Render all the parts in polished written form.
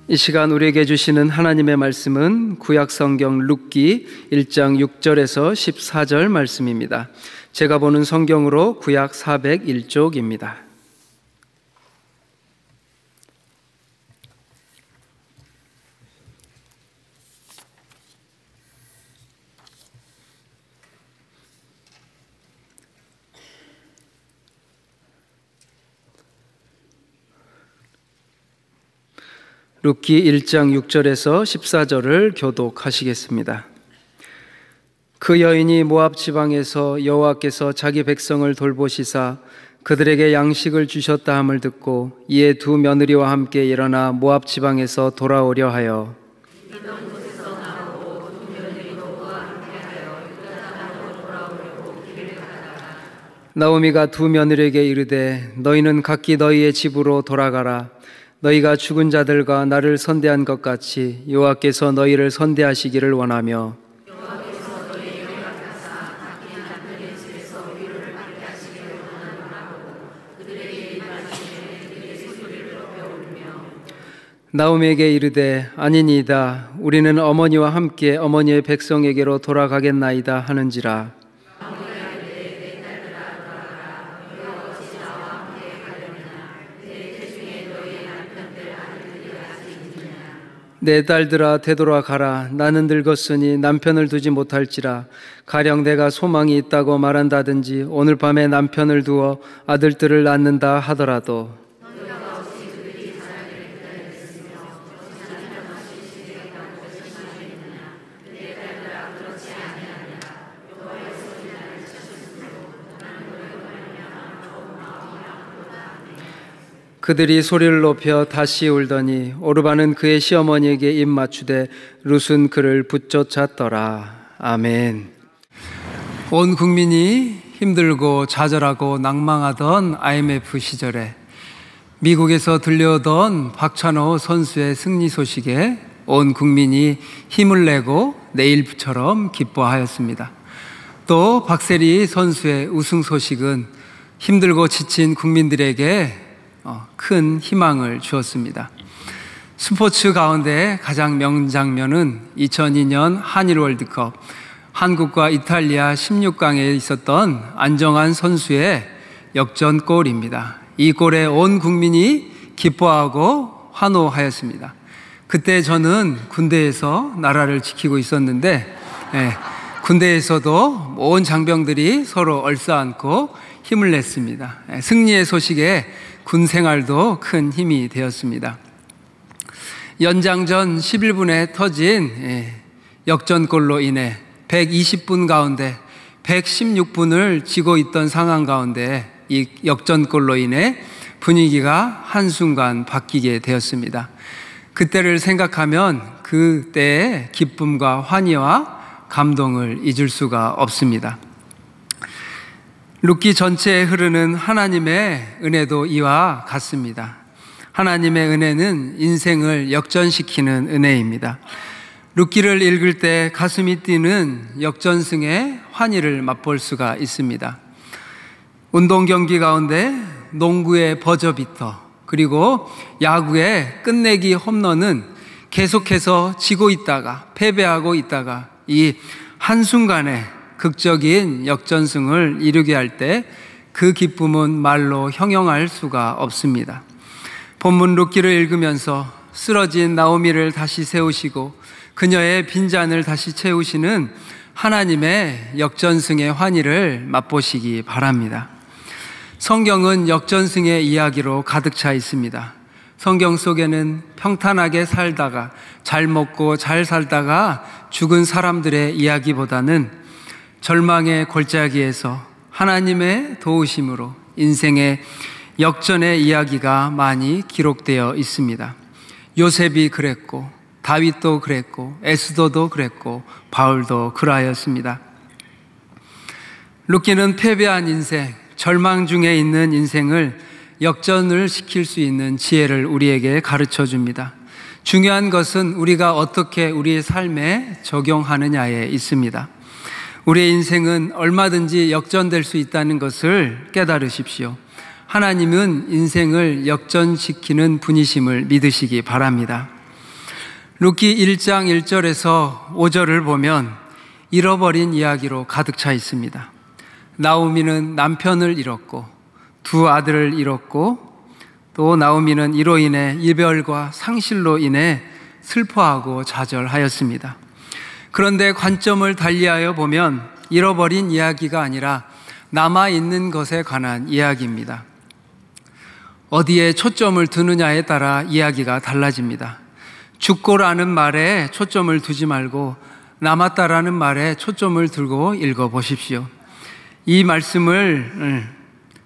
이 시간 우리에게 주시는 하나님의 말씀은 구약성경 룻기 1장 6절에서 14절 말씀입니다. 제가 보는 성경으로 구약 401쪽입니다. 룻기 1장 6절에서 14절을 교독하시겠습니다. 그 여인이 모압 지방에서 여호와께서 자기 백성을 돌보시사 그들에게 양식을 주셨다 함을 듣고 이에 두 며느리와 함께 일어나 모압 지방에서 돌아오려 하여 나오미가 두 며느리에게 이르되 너희는 각기 너희의 집으로 돌아가라. 너희가 죽은 자들과 나를 선대한 것 같이 여호와께서 너희를 선대하시기를 원하며 나오미에게 이르되 아니니이다. 우리는 어머니와 함께 어머니의 백성에게로 돌아가겠나이다 하는지라. 내 딸들아 되돌아가라. 나는 늙었으니 남편을 두지 못할지라. 가령 내가 소망이 있다고 말한다든지 오늘 밤에 남편을 두어 아들들을 낳는다 하더라도 그들이 소리를 높여 다시 울더니 오르바는 그의 시어머니에게 입 맞추되 룻은 그를 붙쫓았더라. 아멘. 온 국민이 힘들고 좌절하고 낭망하던 IMF 시절에 미국에서 들려오던 박찬호 선수의 승리 소식에 온 국민이 힘을 내고 내일처럼 기뻐하였습니다. 또 박세리 선수의 우승 소식은 힘들고 지친 국민들에게 큰 희망을 주었습니다. 스포츠 가운데 가장 명장면은 2002년 한일 월드컵 한국과 이탈리아 16강에 있었던 안정환 선수의 역전골입니다. 이 골에 온 국민이 기뻐하고 환호하였습니다. 그때 저는 군대에서 나라를 지키고 있었는데 군대에서도 온 장병들이 서로 얼싸안고 힘을 냈습니다. 승리의 소식에 군 생활도 큰 힘이 되었습니다. 연장전 11분에 터진 역전골로 인해 120분 가운데 116분을 지고 있던 상황 가운데 이 역전골로 인해 분위기가 한순간 바뀌게 되었습니다. 그때를 생각하면 그때의 기쁨과 환희와 감동을 잊을 수가 없습니다. 룻기 전체에 흐르는 하나님의 은혜도 이와 같습니다. 하나님의 은혜는 인생을 역전시키는 은혜입니다. 룻기를 읽을 때 가슴이 뛰는 역전승의 환희를 맛볼 수가 있습니다. 운동 경기 가운데 농구의 버저비터 그리고 야구의 끝내기 홈런은 계속해서 지고 있다가 패배하고 있다가 이 한순간에 극적인 역전승을 이루게 할 때 그 기쁨은 말로 형용할 수가 없습니다. 본문 룻기를 읽으면서 쓰러진 나오미를 다시 세우시고 그녀의 빈잔을 다시 채우시는 하나님의 역전승의 환희를 맛보시기 바랍니다. 성경은 역전승의 이야기로 가득 차 있습니다. 성경 속에는 평탄하게 살다가 잘 먹고 잘 살다가 죽은 사람들의 이야기보다는 절망의 골짜기에서 하나님의 도우심으로 인생의 역전의 이야기가 많이 기록되어 있습니다. 요셉이 그랬고 다윗도 그랬고 에스더도 그랬고 바울도 그러하였습니다. 룻기는 패배한 인생, 절망 중에 있는 인생을 역전을 시킬 수 있는 지혜를 우리에게 가르쳐 줍니다. 중요한 것은 우리가 어떻게 우리의 삶에 적용하느냐에 있습니다. 우리의 인생은 얼마든지 역전될 수 있다는 것을 깨달으십시오. 하나님은 인생을 역전시키는 분이심을 믿으시기 바랍니다. 룻기 1장 1절에서 5절을 보면 잃어버린 이야기로 가득 차 있습니다. 나오미는 남편을 잃었고 두 아들을 잃었고 또 나오미는 이로 인해 이별과 상실로 인해 슬퍼하고 좌절하였습니다. 그런데 관점을 달리하여 보면 잃어버린 이야기가 아니라 남아있는 것에 관한 이야기입니다. 어디에 초점을 두느냐에 따라 이야기가 달라집니다. 죽고라는 말에 초점을 두지 말고 남았다라는 말에 초점을 두고 읽어보십시오. 이 말씀을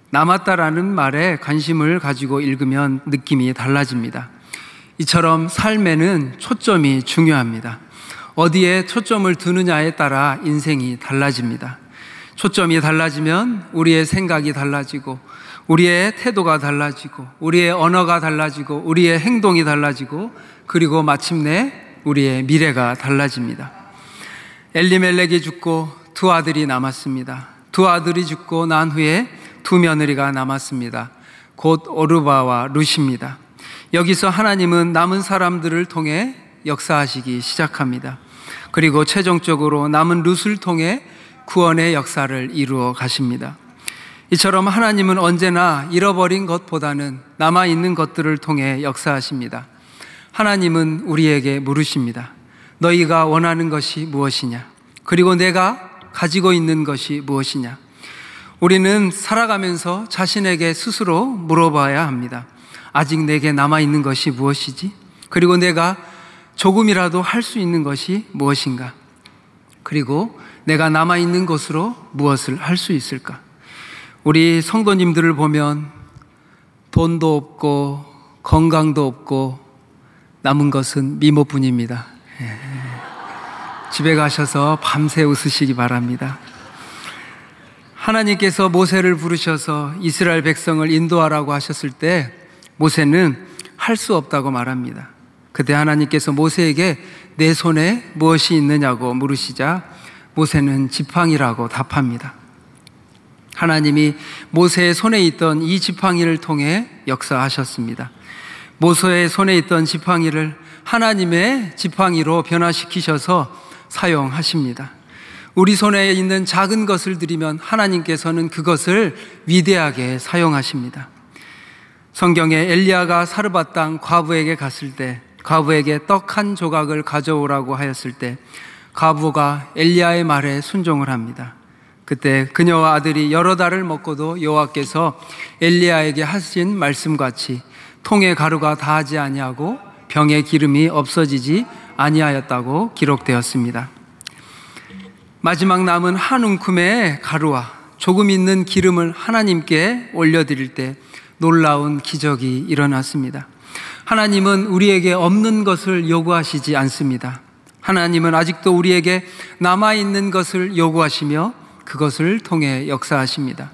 남았다라는 말에 관심을 가지고 읽으면 느낌이 달라집니다. 이처럼 삶에는 초점이 중요합니다. 어디에 초점을 두느냐에 따라 인생이 달라집니다. 초점이 달라지면 우리의 생각이 달라지고 우리의 태도가 달라지고 우리의 언어가 달라지고 우리의 행동이 달라지고 그리고 마침내 우리의 미래가 달라집니다. 엘리멜렉이 죽고 두 아들이 남았습니다. 두 아들이 죽고 난 후에 두 며느리가 남았습니다. 곧 오르바와 룻입니다. 여기서 하나님은 남은 사람들을 통해 역사하시기 시작합니다. 그리고 최종적으로 남은 룻을 통해 구원의 역사를 이루어 가십니다. 이처럼 하나님은 언제나 잃어버린 것보다는 남아있는 것들을 통해 역사하십니다. 하나님은 우리에게 물으십니다. 너희가 원하는 것이 무엇이냐? 그리고 내가 가지고 있는 것이 무엇이냐? 우리는 살아가면서 자신에게 스스로 물어봐야 합니다. 아직 내게 남아있는 것이 무엇이지? 그리고 내가 조금이라도 할 수 있는 것이 무엇인가? 그리고 내가 남아있는 것으로 무엇을 할 수 있을까? 우리 성도님들을 보면 돈도 없고 건강도 없고 남은 것은 미모뿐입니다. 집에 가셔서 밤새 웃으시기 바랍니다. 하나님께서 모세를 부르셔서 이스라엘 백성을 인도하라고 하셨을 때 모세는 할 수 없다고 말합니다. 그때 하나님께서 모세에게 내 손에 무엇이 있느냐고 물으시자 모세는 지팡이라고 답합니다. 하나님이 모세의 손에 있던 이 지팡이를 통해 역사하셨습니다. 모세의 손에 있던 지팡이를 하나님의 지팡이로 변화시키셔서 사용하십니다. 우리 손에 있는 작은 것을 드리면 하나님께서는 그것을 위대하게 사용하십니다. 성경에 엘리야가 사르밧 땅 과부에게 갔을 때 과부에게 떡 한 조각을 가져오라고 하였을 때 과부가 엘리야의 말에 순종을 합니다. 그때 그녀와 아들이 여러 달을 먹고도 여호와께서 엘리야에게 하신 말씀같이 통에 가루가 다하지 아니하고 병에 기름이 없어지지 아니하였다고 기록되었습니다. 마지막 남은 한 움큼의 가루와 조금 있는 기름을 하나님께 올려드릴 때 놀라운 기적이 일어났습니다. 하나님은 우리에게 없는 것을 요구하시지 않습니다. 하나님은 아직도 우리에게 남아있는 것을 요구하시며 그것을 통해 역사하십니다.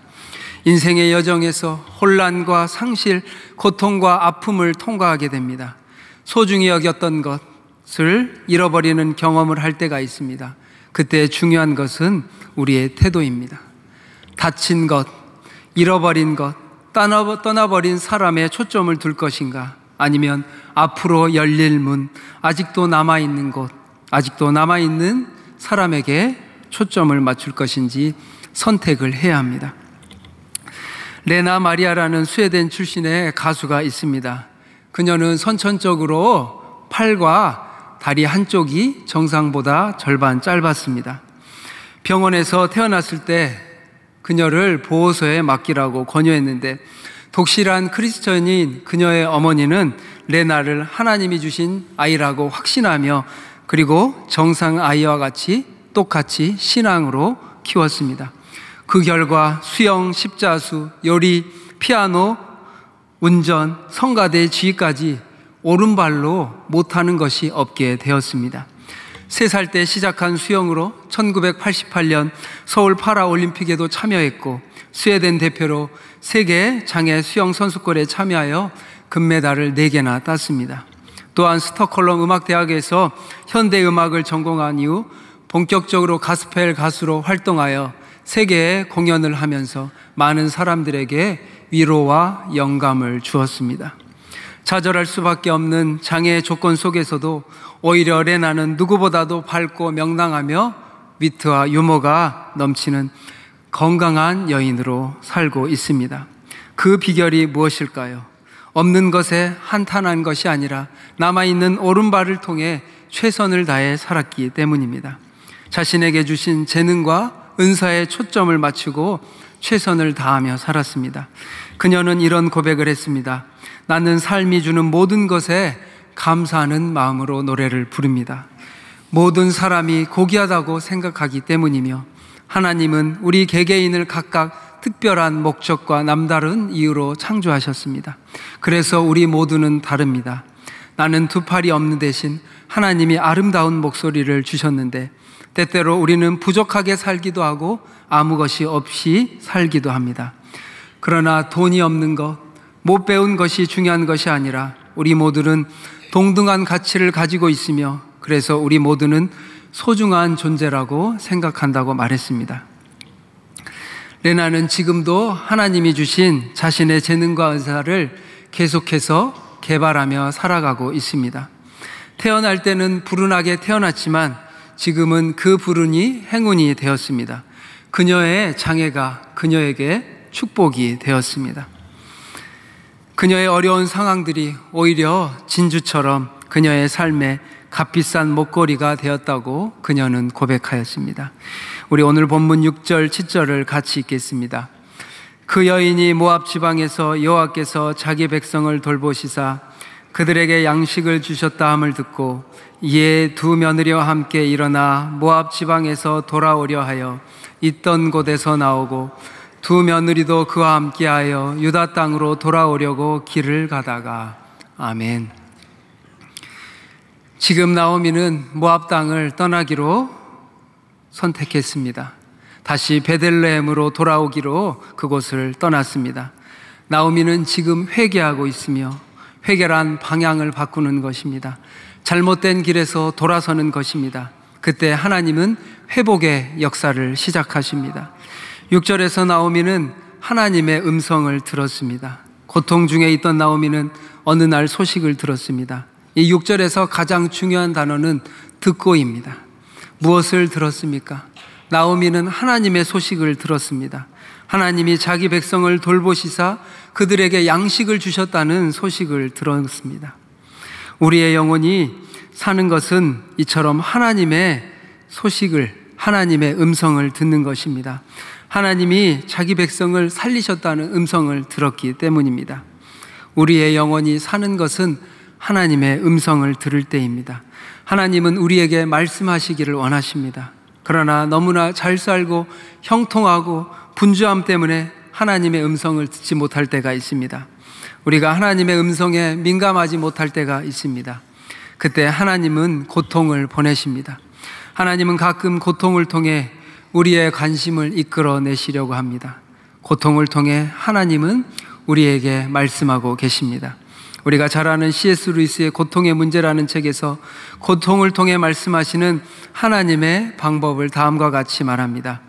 인생의 여정에서 혼란과 상실, 고통과 아픔을 통과하게 됩니다. 소중히 여겼던 것을 잃어버리는 경험을 할 때가 있습니다. 그때 중요한 것은 우리의 태도입니다. 다친 것, 잃어버린 것, 떠나버린 사람에 초점을 둘 것인가? 아니면 앞으로 열릴 문, 아직도 남아있는 곳, 아직도 남아있는 사람에게 초점을 맞출 것인지 선택을 해야 합니다. 레나 마리아라는 스웨덴 출신의 가수가 있습니다. 그녀는 선천적으로 팔과 다리 한쪽이 정상보다 절반 짧았습니다. 병원에서 태어났을 때 그녀를 보호소에 맡기라고 권유했는데 독실한 크리스천인 그녀의 어머니는 레나를 하나님이 주신 아이라고 확신하며 그리고 정상 아이와 같이 똑같이 신앙으로 키웠습니다. 그 결과 수영, 십자수, 요리, 피아노, 운전, 성가대 지휘까지 오른발로 못하는 것이 없게 되었습니다. 3살 때 시작한 수영으로 1988년 서울 파라올림픽에도 참여했고 스웨덴 대표로 세계 장애 수영 선수권에 참여하여 금메달을 4개나 땄습니다. 또한 스톡홀름 음악대학에서 현대음악을 전공한 이후 본격적으로 가스펠 가수로 활동하여 세계에 공연을 하면서 많은 사람들에게 위로와 영감을 주었습니다. 좌절할 수밖에 없는 장애의 조건 속에서도 오히려 레나는 누구보다도 밝고 명랑하며 위트와 유머가 넘치는 건강한 여인으로 살고 있습니다. 그 비결이 무엇일까요? 없는 것에 한탄한 것이 아니라 남아있는 오른발을 통해 최선을 다해 살았기 때문입니다. 자신에게 주신 재능과 은사에 초점을 맞추고 최선을 다하며 살았습니다. 그녀는 이런 고백을 했습니다. 나는 삶이 주는 모든 것에 감사하는 마음으로 노래를 부릅니다. 모든 사람이 고귀하다고 생각하기 때문이며 하나님은 우리 개개인을 각각 특별한 목적과 남다른 이유로 창조하셨습니다. 그래서 우리 모두는 다릅니다. 나는 두 팔이 없는 대신 하나님이 아름다운 목소리를 주셨는데 때때로 우리는 부족하게 살기도 하고 아무 것이 없이 살기도 합니다. 그러나 돈이 없는 것, 못 배운 것이 중요한 것이 아니라 우리 모두는 동등한 가치를 가지고 있으며 그래서 우리 모두는 소중한 존재라고 생각한다고 말했습니다. 레나는 지금도 하나님이 주신 자신의 재능과 은사를 계속해서 개발하며 살아가고 있습니다. 태어날 때는 불운하게 태어났지만 지금은 그 불운이 행운이 되었습니다. 그녀의 장애가 그녀에게 축복이 되었습니다. 그녀의 어려운 상황들이 오히려 진주처럼 그녀의 삶에 값비싼 목걸이가 되었다고 그녀는 고백하였습니다. 우리 오늘 본문 6절, 7절을 같이 읽겠습니다. 그 여인이 모압 지방에서 여호와께서 자기 백성을 돌보시사 그들에게 양식을 주셨다 함을 듣고 이에 두 며느리와 함께 일어나 모압 지방에서 돌아오려 하여 있던 곳에서 나오고 두 며느리도 그와 함께하여 유다 땅으로 돌아오려고 길을 가다가 아멘. 지금 나오미는 모압 땅을 떠나기로 선택했습니다. 다시 베들레헴으로 돌아오기로 그곳을 떠났습니다. 나오미는 지금 회개하고 있으며 회개란 방향을 바꾸는 것입니다. 잘못된 길에서 돌아서는 것입니다. 그때 하나님은 회복의 역사를 시작하십니다. 6절에서 나오미는 하나님의 음성을 들었습니다. 고통 중에 있던 나오미는 어느 날 소식을 들었습니다. 이 6절에서 가장 중요한 단어는 듣고입니다. 무엇을 들었습니까? 나오미는 하나님의 소식을 들었습니다. 하나님이 자기 백성을 돌보시사 그들에게 양식을 주셨다는 소식을 들었습니다. 우리의 영혼이 사는 것은 이처럼 하나님의 소식을, 하나님의 음성을 듣는 것입니다. 하나님이 자기 백성을 살리셨다는 음성을 들었기 때문입니다. 우리의 영혼이 사는 것은 하나님의 음성을 들을 때입니다. 하나님은 우리에게 말씀하시기를 원하십니다. 그러나 너무나 잘 살고 형통하고 분주함 때문에 하나님의 음성을 듣지 못할 때가 있습니다. 우리가 하나님의 음성에 민감하지 못할 때가 있습니다. 그때 하나님은 고통을 보내십니다. 하나님은 가끔 고통을 통해 우리의 관심을 이끌어내시려고 합니다. 고통을 통해 하나님은 우리에게 말씀하고 계십니다. 우리가 잘 아는 C.S. 루이스의 고통의 문제라는 책에서 고통을 통해 말씀하시는 하나님의 방법을 다음과 같이 말합니다.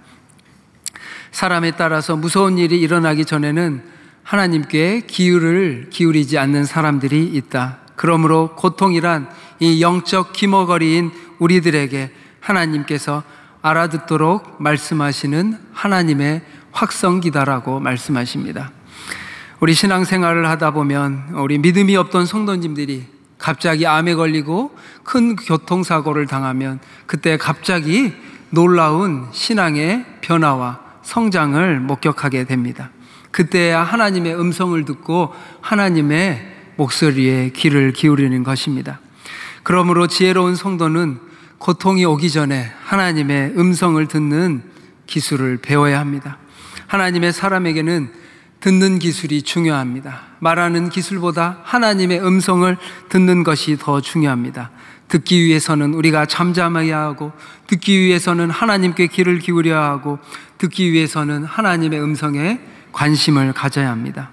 사람에 따라서 무서운 일이 일어나기 전에는 하나님께 귀를 기울이지 않는 사람들이 있다. 그러므로 고통이란 이 영적 기머거리인 우리들에게 하나님께서 알아듣도록 말씀하시는 하나님의 확성기다라고 말씀하십니다. 우리 신앙생활을 하다 보면 우리 믿음이 없던 성도님들이 갑자기 암에 걸리고 큰 교통사고를 당하면 그때 갑자기 놀라운 신앙의 변화와 성장을 목격하게 됩니다. 그때야 하나님의 음성을 듣고 하나님의 목소리에 귀를 기울이는 것입니다. 그러므로 지혜로운 성도는 고통이 오기 전에 하나님의 음성을 듣는 기술을 배워야 합니다. 하나님의 사람에게는 듣는 기술이 중요합니다. 말하는 기술보다 하나님의 음성을 듣는 것이 더 중요합니다. 듣기 위해서는 우리가 잠잠해야 하고, 듣기 위해서는 하나님께 귀를 기울여야 하고, 듣기 위해서는 하나님의 음성에 관심을 가져야 합니다.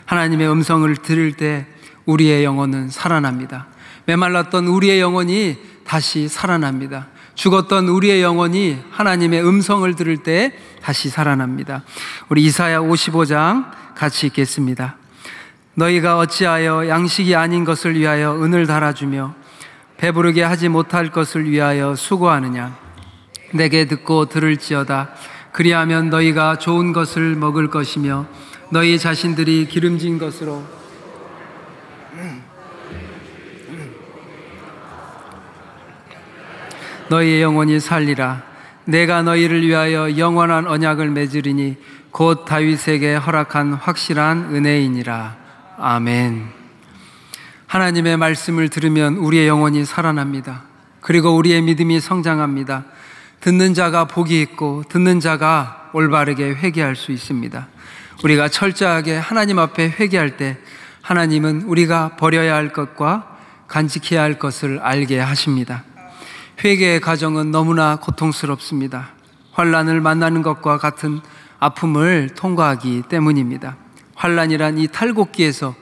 하나님의 음성을 들을 때 우리의 영혼은 살아납니다. 메말랐던 우리의 영혼이 다시 살아납니다. 죽었던 우리의 영혼이 하나님의 음성을 들을 때 다시 살아납니다. 우리 이사야 55장 같이 읽겠습니다. 너희가 어찌하여 양식이 아닌 것을 위하여 은을 달아주며 배부르게 하지 못할 것을 위하여 수고하느냐. 내게 듣고 들을지어다. 그리하면 너희가 좋은 것을 먹을 것이며 너희 자신들이 기름진 것으로 너희의 영혼이 살리라. 내가 너희를 위하여 영원한 언약을 맺으리니 곧 다윗에게 허락한 확실한 은혜이니라. 아멘. 하나님의 말씀을 들으면 우리의 영혼이 살아납니다. 그리고 우리의 믿음이 성장합니다. 듣는 자가 복이 있고 듣는 자가 올바르게 회개할 수 있습니다. 우리가 철저하게 하나님 앞에 회개할 때 하나님은 우리가 버려야 할 것과 간직해야 할 것을 알게 하십니다. 회개의 과정은 너무나 고통스럽습니다. 환난을 만나는 것과 같은 아픔을 통과하기 때문입니다. 환난이란 이 탈곡기에서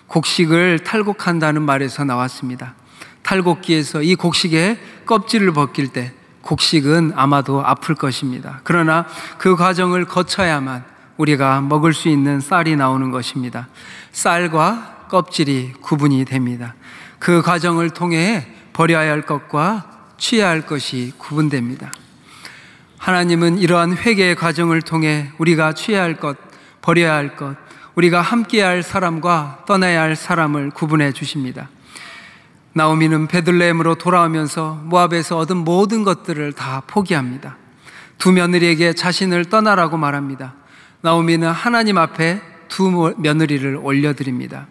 곡식을 탈곡한다는 말에서 나왔습니다. 탈곡기에서 이 곡식의 껍질을 벗길 때 곡식은 아마도 아플 것입니다. 그러나 그 과정을 거쳐야만 우리가 먹을 수 있는 쌀이 나오는 것입니다. 쌀과 껍질이 구분이 됩니다. 그 과정을 통해 버려야 할 것과 취해야 할 것이 구분됩니다. 하나님은 이러한 회개의 과정을 통해 우리가 취해야 할 것, 버려야 할 것, 우리가 함께해야 할 사람과 떠나야 할 사람을 구분해 주십니다. 나오미는 베들레헴으로 돌아오면서 모압에서 얻은 모든 것들을 다 포기합니다. 두 며느리에게 자신을 떠나라고 말합니다. 나오미는 하나님 앞에 두 며느리를 올려드립니다.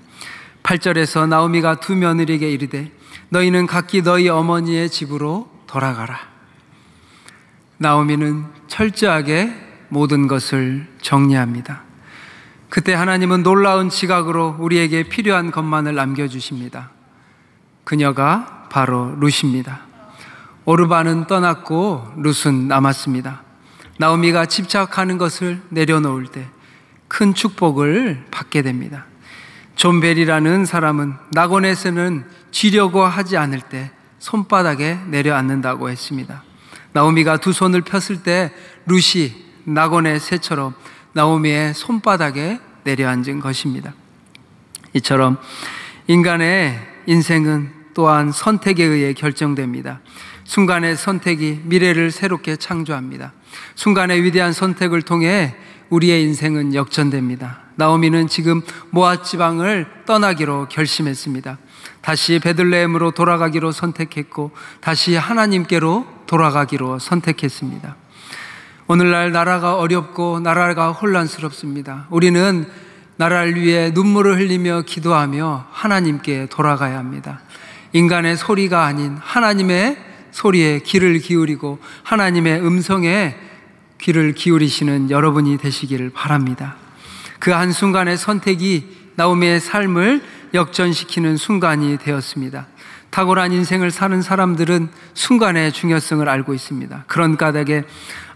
8절에서 나오미가 두 며느리에게 이르되 너희는 각기 너희 어머니의 집으로 돌아가라. 나오미는 철저하게 모든 것을 정리합니다. 그때 하나님은 놀라운 지각으로 우리에게 필요한 것만을 남겨주십니다. 그녀가 바로 룻입니다. 오르반은 떠났고 룻은 남았습니다. 나오미가 집착하는 것을 내려놓을 때 큰 축복을 받게 됩니다. 존 벨이라는 사람은 낙원에서는 쥐려고 하지 않을 때 손바닥에 내려앉는다고 했습니다. 나오미가 두 손을 폈을 때 룻이 낙원의 새처럼 나오미의 손바닥에 내려앉은 것입니다. 이처럼 인간의 인생은 또한 선택에 의해 결정됩니다. 순간의 선택이 미래를 새롭게 창조합니다. 순간의 위대한 선택을 통해 우리의 인생은 역전됩니다. 나오미는 지금 모압 지방을 떠나기로 결심했습니다. 다시 베들레헴으로 돌아가기로 선택했고 다시 하나님께로 돌아가기로 선택했습니다. 오늘날 나라가 어렵고 나라가 혼란스럽습니다. 우리는 나라를 위해 눈물을 흘리며 기도하며 하나님께 돌아가야 합니다. 인간의 소리가 아닌 하나님의 소리에 귀를 기울이고 하나님의 음성에 귀를 기울이시는 여러분이 되시기를 바랍니다. 그 한순간의 선택이 나오미의 삶을 역전시키는 순간이 되었습니다. 탁월한 인생을 사는 사람들은 순간의 중요성을 알고 있습니다. 그런 까닭에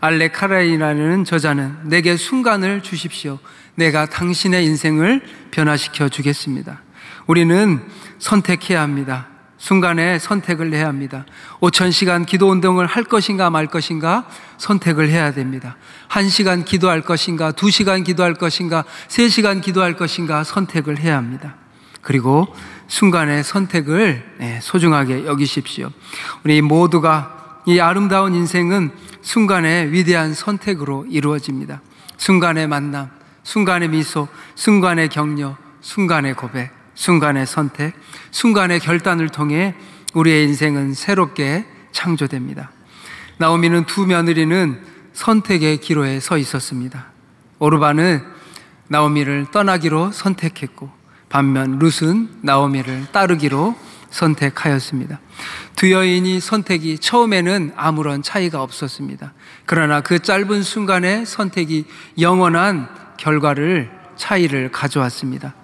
알레 카라이라는 저자는 내게 순간을 주십시오. 내가 당신의 인생을 변화시켜 주겠습니다. 우리는 선택해야 합니다. 순간에 선택을 해야 합니다. 5000시간 기도 운동을 할 것인가 말 것인가 선택을 해야 됩니다. 1시간 기도할 것인가 2시간 기도할 것인가 3시간 기도할 것인가 선택을 해야 합니다. 그리고 순간의 선택을 소중하게 여기십시오. 우리 모두가 이 아름다운 인생은 순간의 위대한 선택으로 이루어집니다. 순간의 만남, 순간의 미소, 순간의 격려, 순간의 고백, 순간의 선택, 순간의 결단을 통해 우리의 인생은 새롭게 창조됩니다. 나오미는 두 며느리는 선택의 기로에 서 있었습니다. 오르반은 나오미를 떠나기로 선택했고 반면 룻은 나오미를 따르기로 선택하였습니다. 두 여인이 선택이 처음에는 아무런 차이가 없었습니다. 그러나 그 짧은 순간의 선택이 영원한 결과를 차이를 가져왔습니다.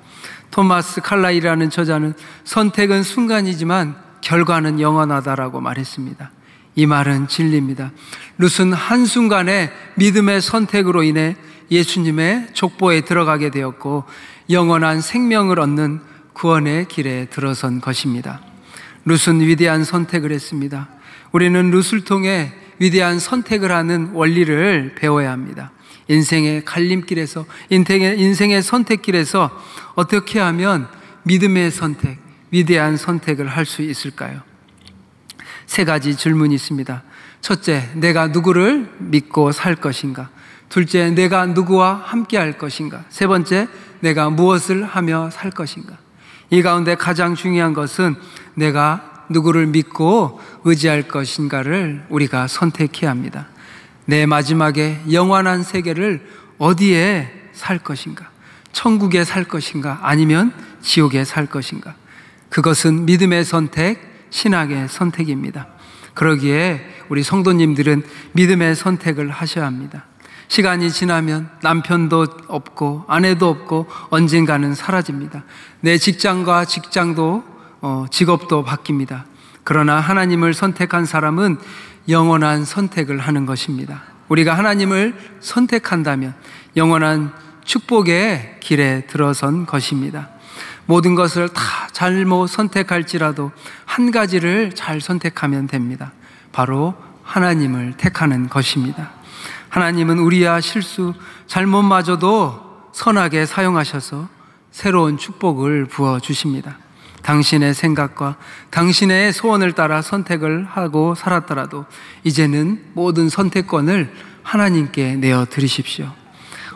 토마스 칼라이라는 저자는 선택은 순간이지만 결과는 영원하다라고 말했습니다. 이 말은 진리입니다. 룻은 한순간의 믿음의 선택으로 인해 예수님의 족보에 들어가게 되었고 영원한 생명을 얻는 구원의 길에 들어선 것입니다. 룻은 위대한 선택을 했습니다. 우리는 룻을 통해 위대한 선택을 하는 원리를 배워야 합니다. 인생의 갈림길에서, 인생의 선택길에서 어떻게 하면 믿음의 선택, 위대한 선택을 할 수 있을까요? 세 가지 질문이 있습니다. 첫째, 내가 누구를 믿고 살 것인가? 둘째, 내가 누구와 함께 할 것인가? 세 번째, 내가 무엇을 하며 살 것인가? 이 가운데 가장 중요한 것은 내가 누구를 믿고 의지할 것인가를 우리가 선택해야 합니다. 내 마지막에 영원한 세계를 어디에 살 것인가? 천국에 살 것인가? 아니면 지옥에 살 것인가? 그것은 믿음의 선택, 신학의 선택입니다. 그러기에 우리 성도님들은 믿음의 선택을 하셔야 합니다. 시간이 지나면 남편도 없고 아내도 없고 언젠가는 사라집니다. 내 직장과 직업도 바뀝니다. 그러나 하나님을 선택한 사람은 영원한 선택을 하는 것입니다. 우리가 하나님을 선택한다면 영원한 축복의 길에 들어선 것입니다. 모든 것을 다 잘못 선택할지라도 한 가지를 잘 선택하면 됩니다. 바로 하나님을 택하는 것입니다. 하나님은 우리와 실수, 잘못마저도 선하게 사용하셔서 새로운 축복을 부어주십니다. 당신의 생각과 당신의 소원을 따라 선택을 하고 살았더라도 이제는 모든 선택권을 하나님께 내어드리십시오.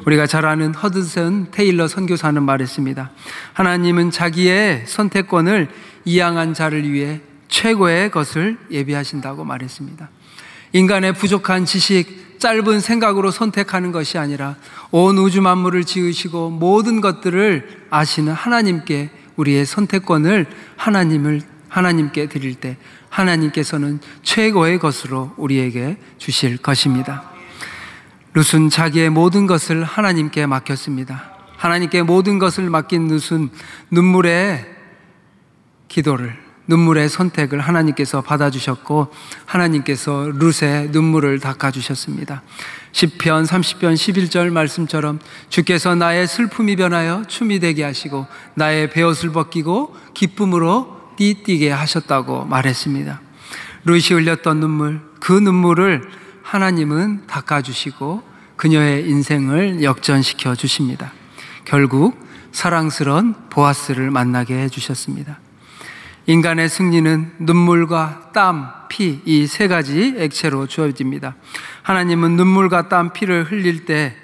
우리가 잘 아는 허드슨 테일러 선교사는 말했습니다. 하나님은 자기의 선택권을 이양한 자를 위해 최고의 것을 예비하신다고 말했습니다. 인간의 부족한 지식, 짧은 생각으로 선택하는 것이 아니라 온 우주 만물을 지으시고 모든 것들을 아시는 하나님께 우리의 선택권을 하나님께 드릴 때 하나님께서는 최고의 것으로 우리에게 주실 것입니다. 룻은 자기의 모든 것을 하나님께 맡겼습니다. 하나님께 모든 것을 맡긴 룻은 눈물의 선택을 하나님께서 받아주셨고 하나님께서 룻의 눈물을 닦아주셨습니다. 시편 30편 11절 말씀처럼 주께서 나의 슬픔이 변하여 춤이 되게 하시고 나의 베옷을 벗기고 기쁨으로 띠띠게 하셨다고 말했습니다. 룻이 흘렸던 눈물, 그 눈물을 하나님은 닦아주시고 그녀의 인생을 역전시켜 주십니다. 결국 사랑스러운 보아스를 만나게 해주셨습니다. 인간의 승리는 눈물과 땀, 피, 이 세 가지 액체로 주어집니다. 하나님은 눈물과 땀, 피를 흘릴 때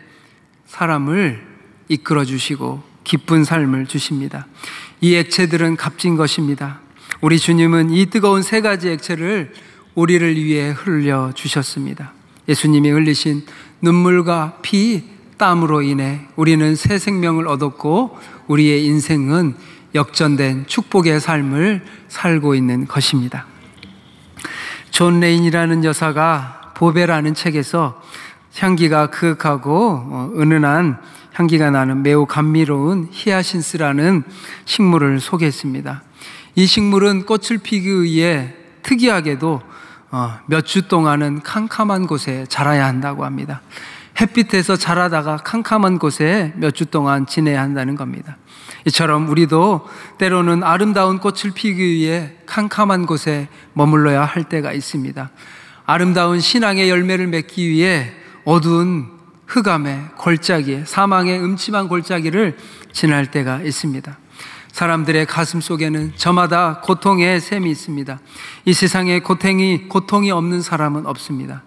사람을 이끌어 주시고 기쁜 삶을 주십니다. 이 액체들은 값진 것입니다. 우리 주님은 이 뜨거운 세 가지 액체를 우리를 위해 흘려 주셨습니다. 예수님이 흘리신 눈물과 피, 땀으로 인해 우리는 새 생명을 얻었고 우리의 인생은 역전된 축복의 삶을 살고 있는 것입니다. 존 레인이라는 여사가 보배라는 책에서 향기가 그윽하고 은은한 향기가 나는 매우 감미로운 히아신스라는 식물을 소개했습니다. 이 식물은 꽃을 피기 위해 특이하게도 몇 주 동안은 캄캄한 곳에 자라야 한다고 합니다. 햇빛에서 자라다가 캄캄한 곳에 몇 주 동안 지내야 한다는 겁니다. 이처럼 우리도 때로는 아름다운 꽃을 피기 위해 캄캄한 곳에 머물러야 할 때가 있습니다. 아름다운 신앙의 열매를 맺기 위해 어두운 흑암의 골짜기, 사망의 음침한 골짜기를 지날 때가 있습니다. 사람들의 가슴 속에는 저마다 고통의 샘이 있습니다. 이 세상에 고통이 없는 사람은 없습니다.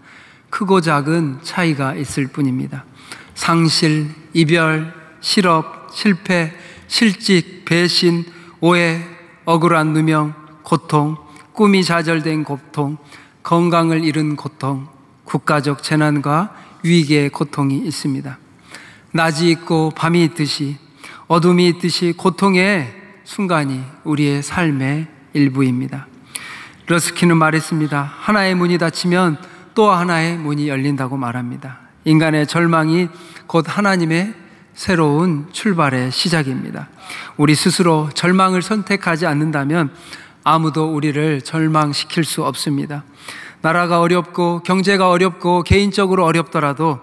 크고 작은 차이가 있을 뿐입니다. 상실, 이별, 실업, 실패, 실직, 배신, 오해, 억울한 누명, 고통, 꿈이 좌절된 고통, 건강을 잃은 고통, 국가적 재난과 위기의 고통이 있습니다. 낮이 있고 밤이 있듯이, 어둠이 있듯이 고통의 순간이 우리의 삶의 일부입니다. 러스킨은 말했습니다. 하나의 문이 닫히면 또 하나의 문이 열린다고 말합니다. 인간의 절망이 곧 하나님의 새로운 출발의 시작입니다. 우리 스스로 절망을 선택하지 않는다면 아무도 우리를 절망시킬 수 없습니다. 나라가 어렵고 경제가 어렵고 개인적으로 어렵더라도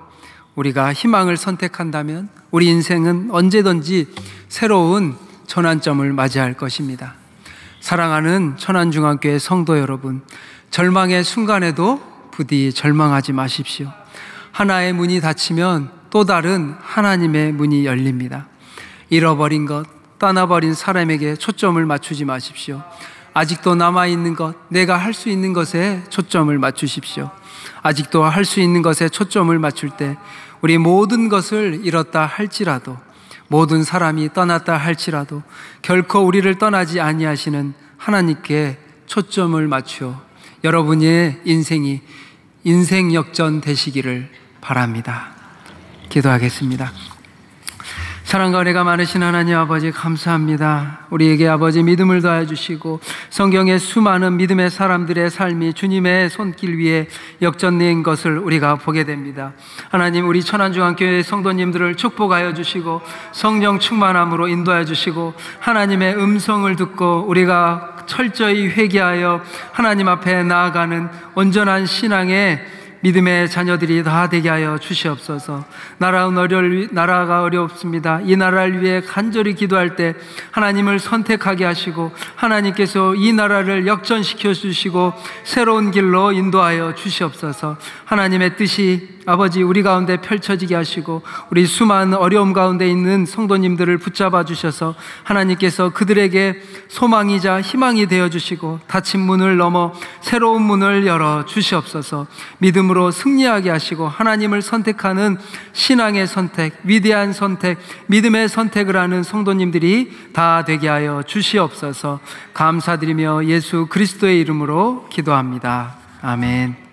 우리가 희망을 선택한다면 우리 인생은 언제든지 새로운 전환점을 맞이할 것입니다. 사랑하는 천안중앙교회 성도 여러분, 절망의 순간에도 부디 절망하지 마십시오. 하나의 문이 닫히면 또 다른 하나님의 문이 열립니다. 잃어버린 것, 떠나버린 사람에게 초점을 맞추지 마십시오. 아직도 남아있는 것, 내가 할 수 있는 것에 초점을 맞추십시오. 아직도 할 수 있는 것에 초점을 맞출 때 우리 모든 것을 잃었다 할지라도, 모든 사람이 떠났다 할지라도 결코 우리를 떠나지 아니하시는 하나님께 초점을 맞추어 여러분의 인생이 인생 역전 되시기를 바랍니다. 기도하겠습니다. 사랑과 은혜가 많으신 하나님 아버지, 감사합니다. 우리에게 아버지 믿음을 더해 주시고 성경의 수많은 믿음의 사람들의 삶이 주님의 손길 위에 역전된 것을 우리가 보게 됩니다. 하나님, 우리 천안중앙교회 성도님들을 축복하여 주시고 성령 충만함으로 인도하여 주시고 하나님의 음성을 듣고 우리가 철저히 회개하여 하나님 앞에 나아가는 온전한 신앙의 믿음의 자녀들이 다 되게 하여 주시옵소서. 나라가 어렵습니다. 이 나라를 위해 간절히 기도할 때 하나님을 선택하게 하시고 하나님께서 이 나라를 역전시켜 주시고 새로운 길로 인도하여 주시옵소서. 하나님의 뜻이 아버지 우리 가운데 펼쳐지게 하시고 우리 수많은 어려움 가운데 있는 성도님들을 붙잡아 주셔서 하나님께서 그들에게 소망이자 희망이 되어 주시고 닫힌 문을 넘어 새로운 문을 열어 주시옵소서. 믿음으로 승리하게 하시고 하나님을 선택하는 신앙의 선택, 위대한 선택, 믿음의 선택을 하는 성도님들이 다 되게 하여 주시옵소서. 감사드리며 예수 그리스도의 이름으로 기도합니다. 아멘.